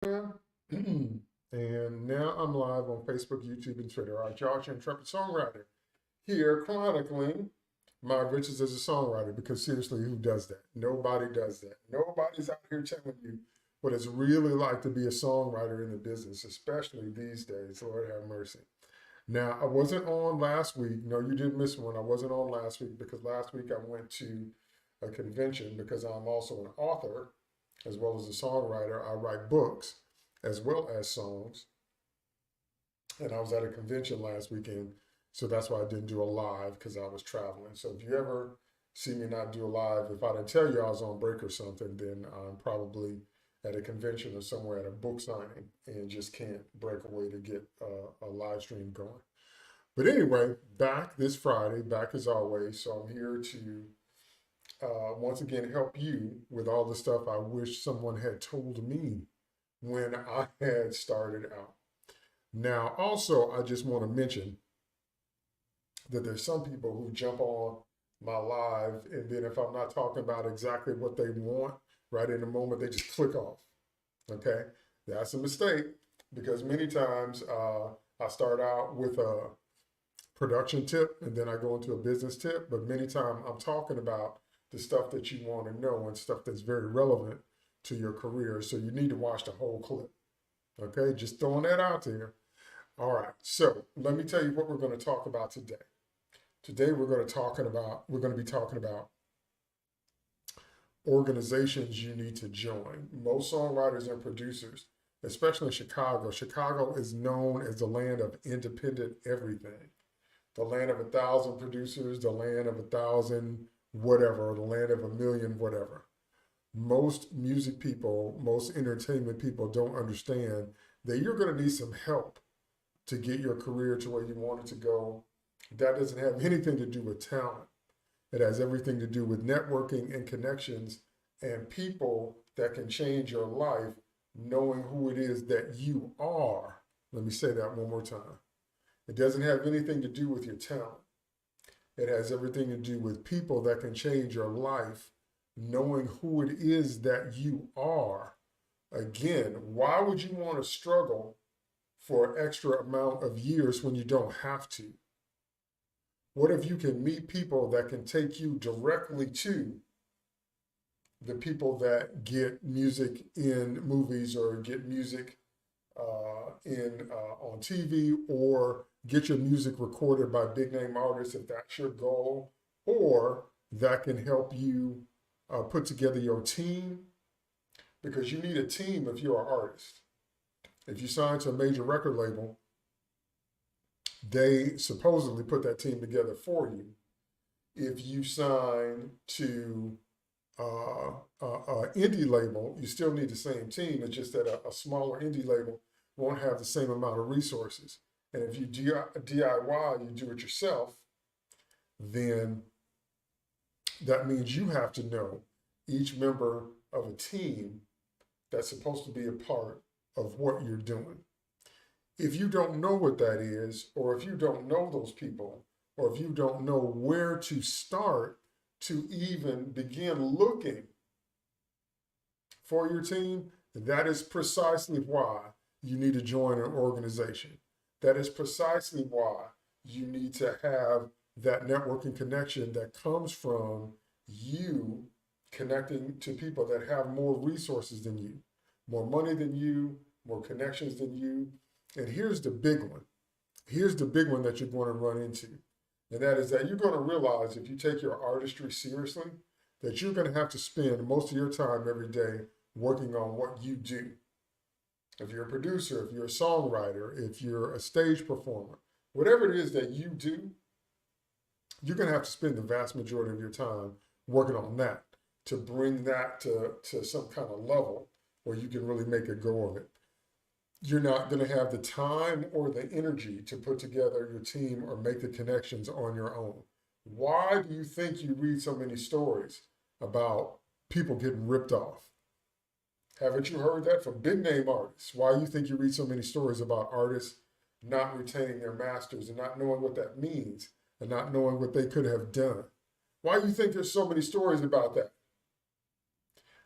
And now I'm live on Facebook, YouTube, and Twitter. I'm Josh, intrepid songwriter, here chronicling my adventures as a songwriter. Because seriously, who does that? Nobody does that. Nobody's out here telling you what it's really like to be a songwriter in the business, especially these days. Lord have mercy. Now, I wasn't on last week. No, you didn't miss one. I wasn't on last week because last week I went to a convention because I'm also an author as well as a songwriter. I write books as well as songs. And I was at a convention last weekend, so that's why I didn't do a live because I was traveling. So if you ever see me not do a live, if I didn't tell you I was on break or something, then I'm probably at a convention or somewhere at a book signing and just can't break away to get a live stream going. But anyway, back this Friday, back as always. So I'm here to once again help you with all the stuff I wish someone had told me when I had started out. Now, also, I just want to mention that there's some people who jump on my live, and then if I'm not talking about exactly what they want right in the moment, they just click off. Okay, that's a mistake because many times I start out with a production tip and then I go into a business tip, but many times I'm talking about the stuff that you want to know and stuff that's very relevant to your career. So you need to watch the whole clip. Okay, just throwing that out there. All right, so let me tell you what we're going to talk about today. Today we're going to be talking about organizations you need to join. Most songwriters and producers, especially in Chicago, Chicago is known as the land of independent everything. The land of 1,000 producers, the land of 1,000 whatever, or the land of 1,000,000 whatever. Most music people, most entertainment people don't understand that you're going to need some help to get your career to where you want it to go. That doesn't have anything to do with talent. It has everything to do with networking and connections and people that can change your life, knowing who it is that you are. Let me say that one more time. It doesn't have anything to do with your talent. It has everything to do with people that can change your life, knowing who it is that you are. Again, why would you want to struggle for an extra amount of years when you don't have to? What if you can meet people that can take you directly to the people that get music in movies or get music on TV or get your music recorded by big name artists if that's your goal, or that can help you put together your team, because you need a team if you're an artist. If you sign to a major record label, they supposedly put that team together for you. If you sign to an indie label, you still need the same team. It's just that a smaller indie label won't have the same amount of resources. And if you DIY, you do it yourself, then that means you have to know each member of a team that's supposed to be a part of what you're doing. If you don't know what that is, or if you don't know those people, or if you don't know where to start to even begin looking for your team, that is precisely why you need to join an organization. That is precisely why you need to have that networking connection that comes from you connecting to people that have more resources than you, more money than you, more connections than you. And here's the big one. Here's the big one that you're going to run into. And that is that you're going to realize if you take your artistry seriously, that you're going to have to spend most of your time every day working on what you do. If you're a producer, if you're a songwriter, if you're a stage performer, whatever it is that you do, you're going to have to spend the vast majority of your time working on that to bring that to some kind of level where you can really make a go of it. You're not going to have the time or the energy to put together your team or make the connections on your own. Why do you think you read so many stories about people getting ripped off? Haven't you heard that from big name artists? Why do you think you read so many stories about artists not retaining their masters and not knowing what that means and not knowing what they could have done? Why do you think there's so many stories about that?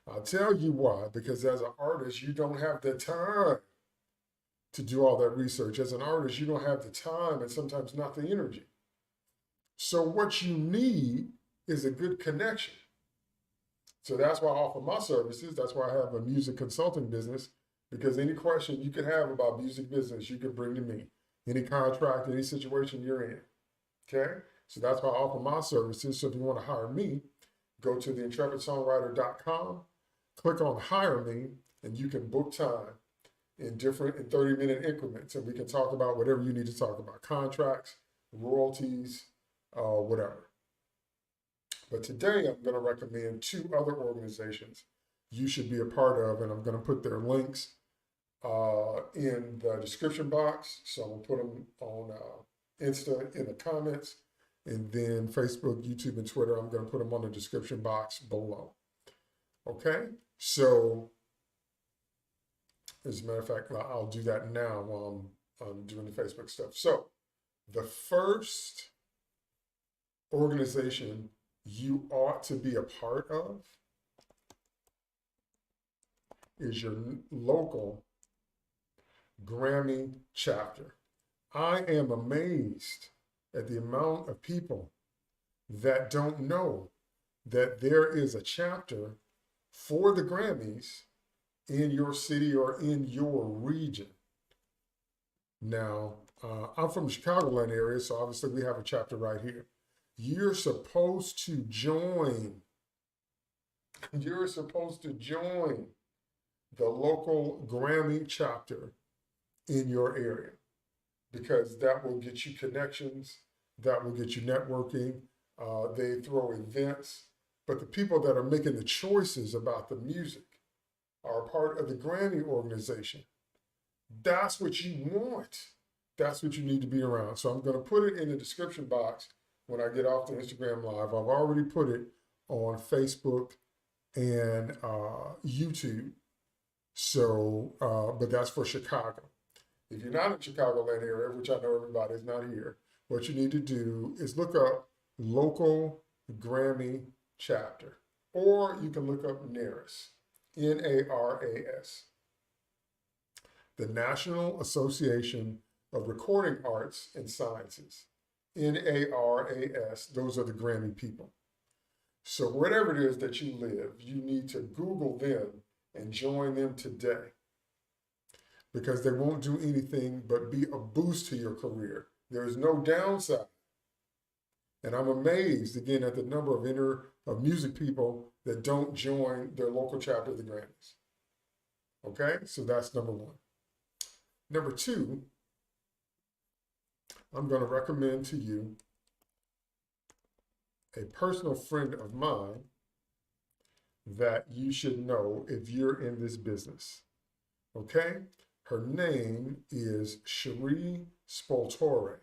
I'll tell you why, because as an artist, you don't have the time to do all that research. As an artist, you don't have the time and sometimes not the energy. So what you need is a good connection. So that's why I offer my services. That's why I have a music consulting business, because any question you could have about music business, you could bring to me. Any contract, any situation you're in. Okay? So that's why I offer my services. So if you want to hire me, go to theintrepid.songwriter.com, click on hire me, and you can book time in 30-minute increments. And we can talk about whatever you need to talk about, contracts, royalties, whatever. But today I'm going to recommend 2 other organizations you should be a part of, and I'm going to put their links in the description box. So I'm going to put them on Insta in the comments, and then Facebook, YouTube, and Twitter, I'm going to put them on the description box below. Okay? So, as a matter of fact, I'll do that now while I'm doing the Facebook stuff. So, the first organization you ought to be a part of is your local Grammy chapter. I am amazed at the amount of people that don't know that there is a chapter for the Grammys in your city or in your region. Now, I'm from the Chicagoland area, so obviously we have a chapter right here. You're supposed to join. You're supposed to join the local Grammy chapter in your area, because that will get you connections, that will get you networking. They throw events, but the people that are making the choices about the music are part of the Grammy organization. That's what you want. That's what you need to be around. So I'm going to put it in the description box when I get off the Instagram Live. I've already put it on Facebook and YouTube. So, but that's for Chicago. If you're not in Chicagoland area, which I know everybody's not here, what you need to do is look up local Grammy chapter, or you can look up NARAS, NARAS, the National Association of Recording Arts and Sciences, NARAS. Those are the Grammy people. So wherever it is that you live, you need to Google them and join them today, because they won't do anything but be a boost to your career. There is no downside. And I'm amazed, again, at the number of music people that don't join their local chapter of the Grammys. Okay, so that's number 1. Number 2, I'm going to recommend to you a personal friend of mine that you should know if you're in this business. Okay? Her name is Sheree Spoltore,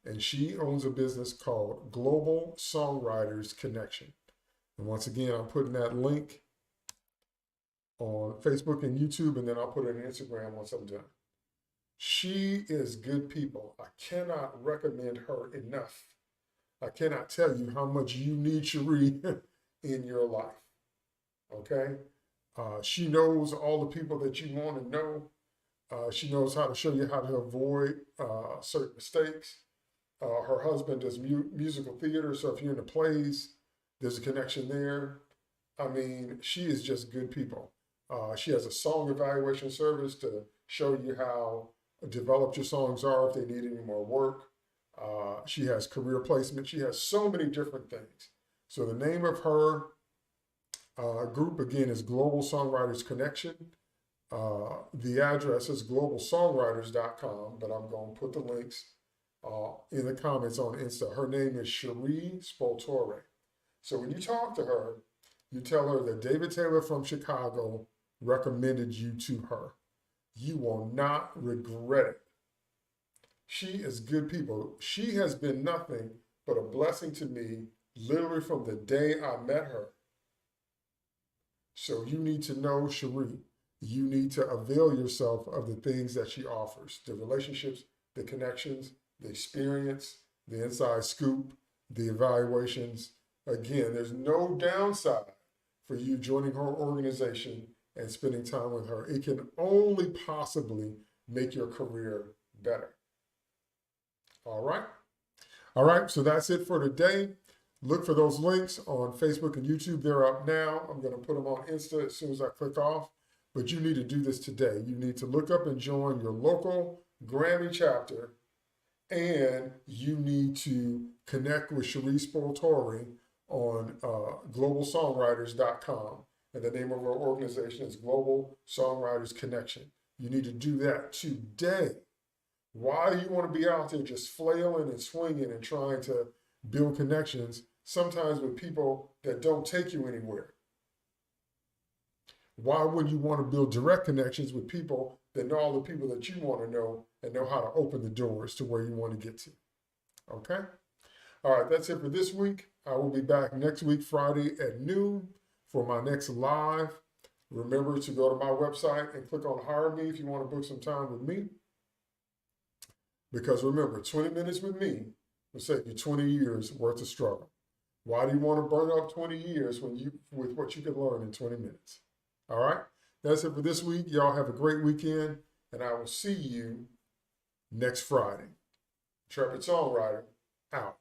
and she owns a business called Global Songwriters Connection. And once again, I'm putting that link on Facebook and YouTube, and then I'll put it on Instagram once I'm done. She is good people. I cannot recommend her enough. I cannot tell you how much you need Sheree in your life. Okay? She knows all the people that you want to know. She knows how to show you how to avoid certain mistakes. Her husband does musical theater, so if you're in the plays, there's a connection there. I mean, she is just good people. She has a song evaluation service to show you how developed your songs are, if they need any more work. She has career placement. She has so many different things. So the name of her group, again, is Global Songwriters Connection. The address is globalsongwriters.com, but I'm going to put the links in the comments on Insta. Her name is Sheree Spoltore. So when you talk to her, you tell her that David Taylor from Chicago recommended you to her. You will not regret it. She is good people. She has been nothing but a blessing to me, literally from the day I met her. So you need to know Sheree. You need to avail yourself of the things that she offers, the relationships, the connections, the experience, the inside scoop, the evaluations. Again, there's no downside for you joining her organization and spending time with her. It can only possibly make your career better. All right. All right. So that's it for today. Look for those links on Facebook and YouTube. They're up now. I'm going to put them on Insta as soon as I click off. But you need to do this today. You need to look up and join your local Grammy chapter. And you need to connect with Sheree Spoltore on globalsongwriters.com. And the name of our organization is Global Songwriters Connection. You need to do that today. Why do you want to be out there just flailing and swinging and trying to build connections, sometimes with people that don't take you anywhere? Why would you want to build direct connections with people that know all the people that you want to know and know how to open the doors to where you want to get to? Okay? All right, that's it for this week. I will be back next week, Friday at noon for my next live. Remember to go to my website and click on Hire Me if you want to book some time with me. Because remember, 20 minutes with me will save you 20 years worth of struggle. Why do you want to burn up 20 years with what you can learn in 20 minutes? All right, that's it for this week. Y'all have a great weekend, and I will see you next Friday. Intrepid Songwriter, out.